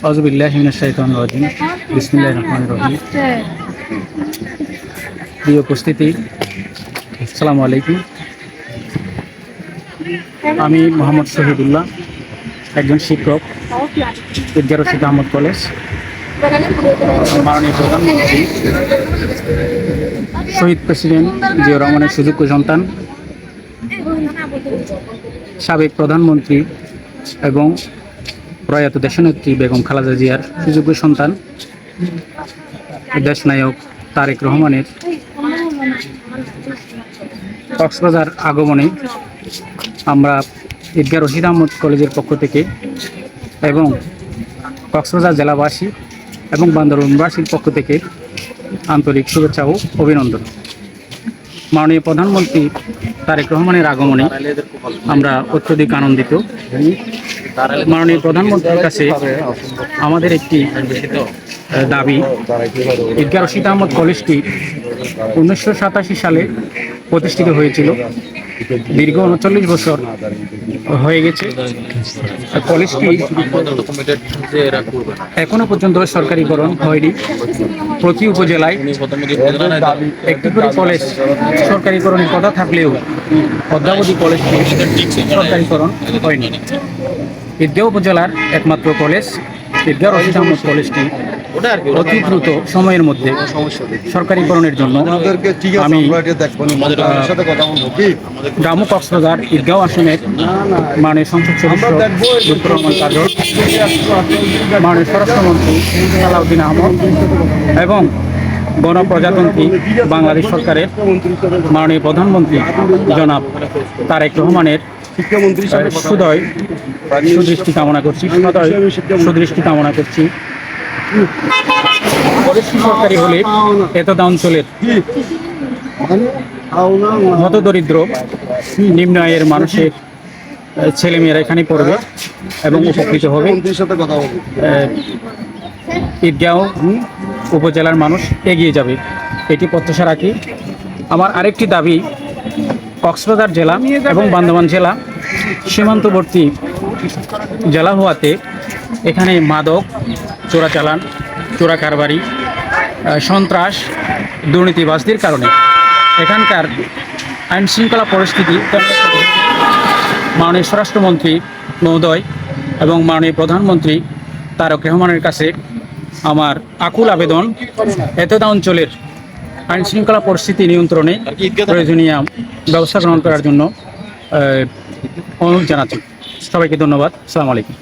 আউযুবিল্লাহি মিনাশ শাইতানির রাজিম। বিসমিল্লাহির রহমানির রহিম। প্রিয় উপস্থিতি, আসসালামু আলাইকুম। আমি মোহাম্মদ শহীদুল্লাহ, একজন শিক্ষক, ঈদগাহ রশিদ আহমদ কলেজ। মাননীয় প্রধানমন্ত্রী শহীদ প্রেসিডেন্ট জিয়াউর রহমানের সুযোগ্য সন্তান, সাবেক প্রধানমন্ত্রী এবং প্রয়াত দেশনেত্রী বেগম খালেদা জিয়ার সুযোগ্য সন্তান দেশনায়ক তারেক রহমানের কক্সবাজার আগমনে আমরা ঈদগাহ রশিদ আহমদ কলেজের পক্ষ থেকে এবং কক্সবাজার জেলাবাসী এবং বান্দরবানবাসীর পক্ষ থেকে আন্তরিক শুভেচ্ছা ও অভিনন্দন। মাননীয় প্রধানমন্ত্রী তারেক রহমানের আগমনে আমরা অত্যধিক আনন্দিত। মাননীয় প্রধানমন্ত্রীর কাছে আমাদের একটি দাবি, ঈদগাহ রশিদ আহমদ কলেজটি 1987 সালে প্রতিষ্ঠিত হয়েছিল। দীর্ঘ 39 বছর হয়ে গেছে। কলেজটি এখনো পর্যন্ত সরকারিকরণ হয়নি। প্রতি উপজেলায় একটি করে কলেজ সরকারিকরণের কথা থাকলেও অদ্যাবধি কলেজটি সরকারিকরণ হয়নি। ঈদগাহ উপজেলার একমাত্র কলেজ ঈদগাহ রশিদ আহমদ কলেজটি অতি দ্রুত সময়ের মধ্যে সরকারিকরণের জন্য আমি গ্রাম্য কক্সবাজার ঈদগাহ আসনের মাননীয় সংসদ সদস্য লুৎফর রহমান কাজল, মাননীয় স্বরাষ্ট্রমন্ত্রী সালাউদ্দিন আহমদ এবং গণপ্রজাতন্ত্রী বাংলাদেশ সরকারের মাননীয় প্রধানমন্ত্রী জনাব তারেক রহমানের সুদৃষ্টি কামনা করছি। সরকারি হলে এতদা অঞ্চলের হতদরিদ্র নিম্ন আয়ের মানুষের ছেলেমেয়েরা এখানে পড়বে এবং উপকৃত হবে। ঈদগাহ উপজেলার মানুষ এগিয়ে যাবে, এটি প্রত্যাশা রাখি। আমার আরেকটি দাবি, কক্সবাজার জেলা এবং বান্দরবান জেলা সীমান্তবর্তী জেলা হওয়াতে এখানে মাদক চোরাচালান, চোরা কারবারি, সন্ত্রাস, দুর্নীতিবাজদের কারণে এখানকার আইনশৃঙ্খলা পরিস্থিতি মাননীয় স্বরাষ্ট্রমন্ত্রী মহোদয় এবং মাননীয় প্রধানমন্ত্রী তারেক রহমানের কাছে আমার আকুল আবেদন, এতদা অঞ্চলের আইনশৃঙ্খলা পরিস্থিতি নিয়ন্ত্রণে প্রয়োজনীয় ব্যবস্থা গ্রহণ করার জন্য অনুরোধ জানাচ্ছি। সবাইকে ধন্যবাদ। আসসালামু আলাইকুম।